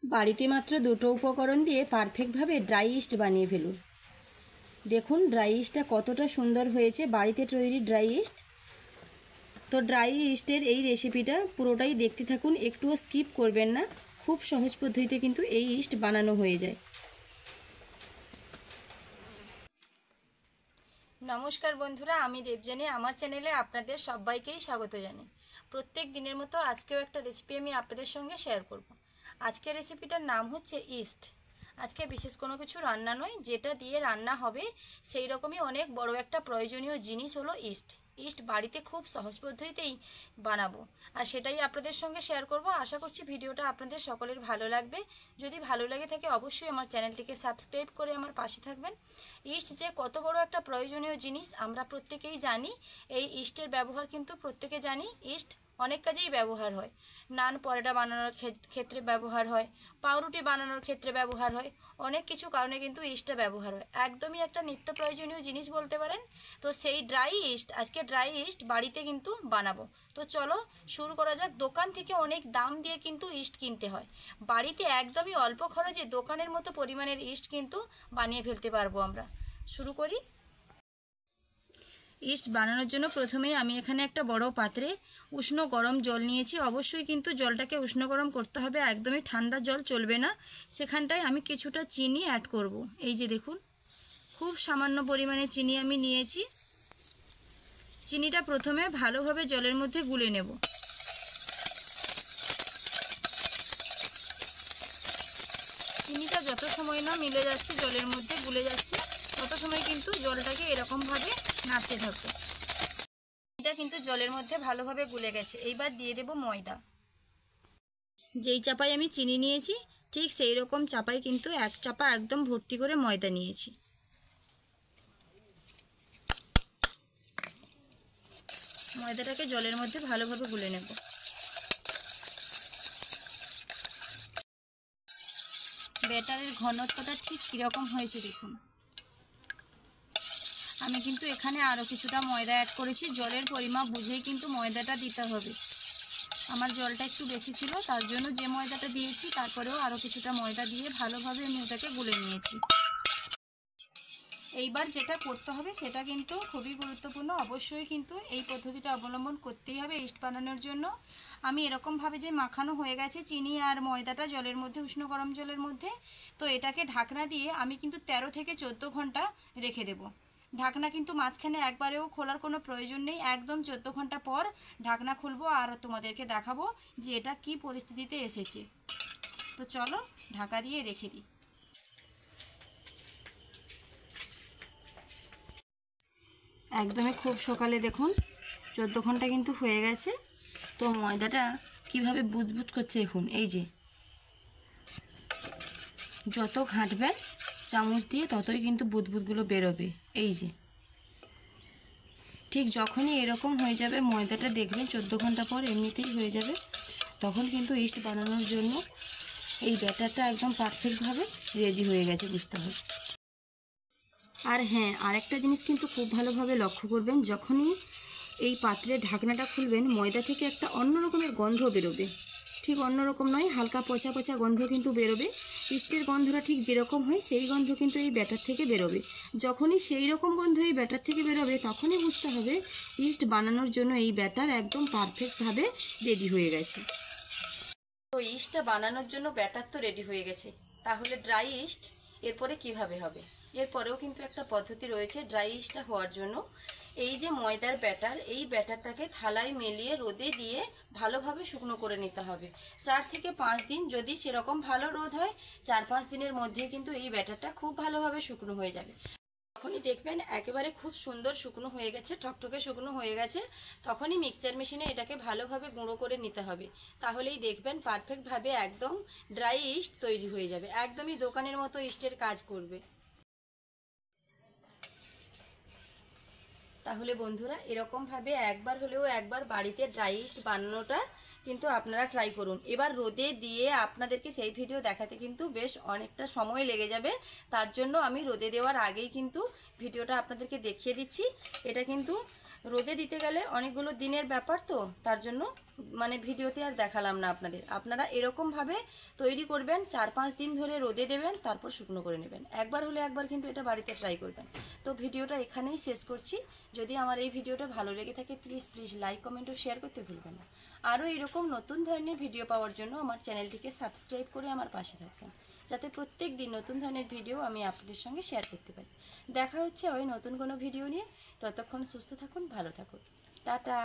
বাড়িতে মাত্র দুটো উপকরণ দিয়ে পারফেক্টভাবে ড্রাই ইস্ট বানিয়ে ফেলুন। দেখুন ড্রাই ইস্টটা কতটা সুন্দর হয়েছে, বাড়িতে তৈরি ড্রাই ইস্ট। তো ড্রাই ইস্টের এই রেসিপিটা পুরোটাই দেখতে থাকুন, একটুও স্কিপ করবেন না। খুব সহজ পদ্ধতিতে কিন্তু এই ইস্ট বানানো হয়ে যায়। নমস্কার বন্ধুরা, আমি দেবযানী। আমার চ্যানেলে আপনাদের সবাইকেই স্বাগত জানাই। প্রত্যেক দিনের মতো আজকেও একটা রেসিপি আমি আপনাদের সঙ্গে শেয়ার করব। আজকের রেসিপিটার নাম হচ্ছে ইস্ট। আজকে বিশেষ কোনো কিছু রান্না নয়, যেটা দিয়ে রান্না হবে সেই রকমই অনেক বড় একটা প্রয়োজনীয় জিনিস হলো ইস্ট। ইস্ট বাড়িতে খুব সহজ পদ্ধতিতেই বানাবো, আর সেটাই আপনাদের সঙ্গে শেয়ার করব। আশা করছি ভিডিওটা আপনাদের সকলের ভালো লাগবে। যদি ভালো লাগে থাকে অবশ্যই আমার চ্যানেলটিকে সাবস্ক্রাইব করে আমার পাশে থাকবেন। ইস্ট যে কত বড় একটা প্রয়োজনীয় জিনিস আমরা প্রত্যেকেই জানি। এই ইস্টের ব্যবহার কিন্তু প্রত্যেকে জানি। ইস্ট অনেক কাজেই ব্যবহার হয়। নান পরোটা বানানোর ক্ষেত্রে ব্যবহার হয়, পাউরুটি বানানোর ক্ষেত্রে ব্যবহার হয়, অনেক কিছু কারণে কিন্তু ইস্টটা ব্যবহার হয়। একদমই একটা নিত্য প্রয়োজনীয় জিনিস বলতে পারেন। তো সেই ড্রাই ইস্ট, আজকে ড্রাই ইস্ট বাড়িতে কিন্তু বানাবো। তো চলো শুরু করা যাক। দোকান থেকে অনেক দাম দিয়ে কিন্তু ইস্ট কিনতে হয়, বাড়িতে একদমই অল্প খরচে দোকানের মতো পরিমাণের ইস্ট কিন্তু বানিয়ে ফেলতে পারবো আমরা। শুরু করি। ইস্ট বানানোর জন্য প্রথমেই আমি এখানে একটা বড় পাত্রে উষ্ণ গরম জল নিয়েছি। অবশ্যই কিন্তু জলটাকে উষ্ণ গরম করতে হবে, একদমই ঠান্ডা জল চলবে না। সেখানটায় আমি কিছুটা চিনি অ্যাড করব। এই যে দেখুন, খুব সামান্য পরিমাণে চিনি আমি নিয়েছি। চিনিটা প্রথমে ভালোভাবে জলের মধ্যে গুলে নেব। চিনিটা যত সময় না মিলে যাচ্ছে, জলের মধ্যে গুলে যাচ্ছে, তত সময় কিন্তু জলটাকে এরকমভাবে নাড়তে থাকবে। এটা কিন্তু জলের মধ্যে ভালোভাবে গুলে গেছে। এইবার দিয়ে দেব ময়দা। যেই চাপায় আমি চিনি নিয়েছি ঠিক সেই রকম চাপায় কিন্তু এক চাপা একদম ভর্তি করে ময়দা নিয়েছি। ময়দাটাকে জলের মধ্যে ভালোভাবে গুলে নেব। ব্যাটারের ঘনত্বটা ঠিক কীরকম হয়েছে দেখুন। আমি কিন্তু এখানে আরও কিছুটা ময়দা অ্যাড করেছি। জলের পরিমাপ বুঝেই কিন্তু ময়দাটা দিতে হবে। আমার জলটা একটু বেশি ছিল, তার জন্য যে ময়দাটা দিয়েছি তারপরেও আরও কিছুটা ময়দা দিয়ে ভালোভাবে আমি এটাকে গুলে নিয়েছি। এইবার যেটা করতে হবে সেটা কিন্তু খুবই গুরুত্বপূর্ণ। অবশ্যই কিন্তু এই পদ্ধতিটা অবলম্বন করতেই হবে ইস্ট বানানোর জন্য। আমি এরকমভাবে যে মাখানো হয়ে গেছে চিনি আর ময়দাটা জলের মধ্যে, উষ্ণ গরম জলের মধ্যে, তো এটাকে ঢাকনা দিয়ে আমি কিন্তু 13 থেকে 14 ঘন্টা রেখে দেব। ঢাকনা কিন্তু মাঝখানে একবারেও খোলার কোনো প্রয়োজন নেই। একদম 14 ঘন্টা পর ঢাকনা খুলবো আর তোমাদেরকে দেখাবো যে এটা কি পরিস্থিতিতে এসেছে। তো চলো ঢাকা দিয়ে রেখে দিই। একদমই খুব সকালে দেখুন 14 ঘন্টা কিন্তু হয়ে গেছে। তো ময়দাটা কিভাবে বুদবুদ করছে দেখুন। এই যে যত ঘাঁটবেন চামচ দিয়ে ততই কিন্তু বুদবুদগুলো বেরোবে। এই যে ঠিক যখনই এরকম হয়ে যাবে ময়দাটা, দেখবেন 14 ঘন্টা পর এমনিতেই হয়ে যাবে, তখন কিন্তু ইস্ট বানানোর জন্য এই ব্যাটারটা একদম পারফেক্টভাবে রেডি হয়ে গেছে বুঝতে হবে। আর হ্যাঁ, আরেকটা জিনিস কিন্তু খুব ভালোভাবে লক্ষ্য করবেন, যখনই এই পাত্রের ঢাকনাটা খুলবেন ময়দা থেকে একটা অন্য রকমের গন্ধ বেরোবে। ঠিক অন্যরকম নয়, হালকা পচা পচা গন্ধ কিন্তু বেরোবে। ইস্টের গন্ধটা ঠিক যেরকম হয় সেই গন্ধ কিন্তু এই ব্যাটার থেকে বেরোবে। যখনই সেই রকম গন্ধ এই ব্যাটার থেকে বেরোবে তখনই বুঝতে হবে ইস্ট বানানোর জন্য এই ব্যাটার একদম পারফেক্টভাবে রেডি হয়ে গেছে। তো ইস্টটা বানানোর জন্য ব্যাটার তো রেডি হয়ে গেছে, তাহলে ড্রাই ইস্ট এরপরে কিভাবে হবে? এরপরেও কিন্তু একটা পদ্ধতি রয়েছে ড্রাই ইস্টটা হওয়ার জন্য। এই যে ময়দার ব্যাটার, এই ব্যাটারটাকে থালায় মেলিয়ে রোদে দিয়ে ভালোভাবে শুকনো করে নিতে হবে। 4 থেকে 5 দিন, যদি সেরকম ভালো রোদ হয় 4-5 দিনের মধ্যে কিন্তু এই ব্যাটারটা খুব ভালোভাবে শুকনো হয়ে যাবে। যখনই দেখবেন একেবারে খুব সুন্দর শুকনো হয়ে গেছে, টকটকে শুকনো হয়ে গেছে, তখনই মিক্সচার মেশিনে এটাকে ভালোভাবে গুঁড়ো করে নিতে হবে। তাহলেই দেখবেন পারফেক্টভাবে একদম ড্রাই ইস্ট তৈরি হয়ে যাবে, একদমই দোকানের মতো ইস্টের কাজ করবে। তাহলে বন্ধুরা এরকমভাবে একবার বাড়িতে ড্রাই ইস্ট বানানোটা কিন্তু আপনারা ট্রাই করুন। এবার রোদে দিয়ে আপনাদেরকে সেই ভিডিও দেখাতে কিন্তু বেশ অনেকটা সময় লেগে যাবে, তার জন্য আমি রোদে দেওয়ার আগেই কিন্তু ভিডিওটা আপনাদেরকে দেখিয়ে দিচ্ছি। এটা কিন্তু রোদে দিতে গেলে অনেকগুলো দিনের ব্যাপার, তো তার জন্য ভিডিওতে আর দেখালাম না আপনাদের। আপনারা এরকমভাবে তৈরি করবেন, 4-5 দিন ধরে রোদে দেবেন, তারপর শুকনো করে নেবেন। একবার হলে একবার কিন্তু এটা বাড়িতে ট্রাই করবেন। তো ভিডিওটা এখানেই শেষ করছি। যদি আমার এই ভিডিওটা ভালো লেগে থাকে প্লিজ লাইক, কমেন্ট ও শেয়ার করতে ভুলবেন না। আরও এরকম নতুন ধরনের ভিডিও পাওয়ার জন্য আমার চ্যানেলটিকে সাবস্ক্রাইব করে আমার পাশে থাকবেন, যাতে প্রত্যেক দিন নতুন ধরনের ভিডিও আমি আপনাদের সঙ্গে শেয়ার করতে পারি। দেখা হচ্ছে ওই নতুন কোনো ভিডিও নিয়ে। ততক্ষণ সুস্থ থাকুন, ভালো থাকুন, টাটা।